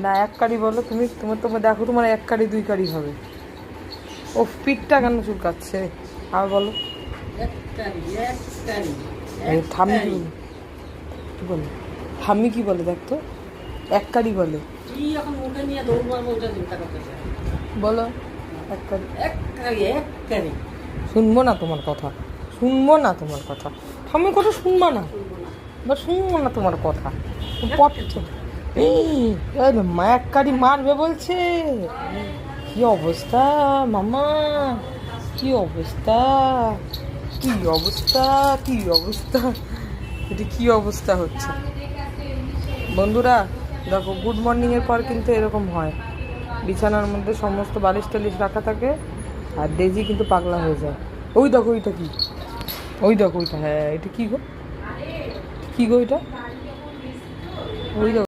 না, এক কারি বলো তুমি। তোমার দেখো, তোমার এক কারি 2 কারি হবে। ও পিঠটা কেন চুলকাচ্ছে? আর বলো। ঠাম্মি কি বলে? কি বলে ঠাম্মি কি বলে দেখ তো? এক কারি বলে। বলো এক কারি। শুনবো না তোমার কথা, শুনবো না তোমার কথা। ঠাম্মি কথা শুনবো না, বা শুনবো না তোমার কথা। মা এক কারি মারবে বলছে। কি অবস্থা মামা, কি অবস্থা, কি অবস্থা, কি অবস্থা, এটা কি অবস্থা হচ্ছে বন্ধুরা? দেখো, গুড মর্নিংয়ের পর কিন্তু এরকম হয়। বিছানার মধ্যে সমস্ত বালিশ টালিশ রাখা থাকে, আর ডেজি কিন্তু পাগলা হয়ে যায়। ওই দেখো ওইটা কি, ওই দেখো ওইটা, হ্যাঁ এটা কি গো, কি গো এটা, ওই দেখো।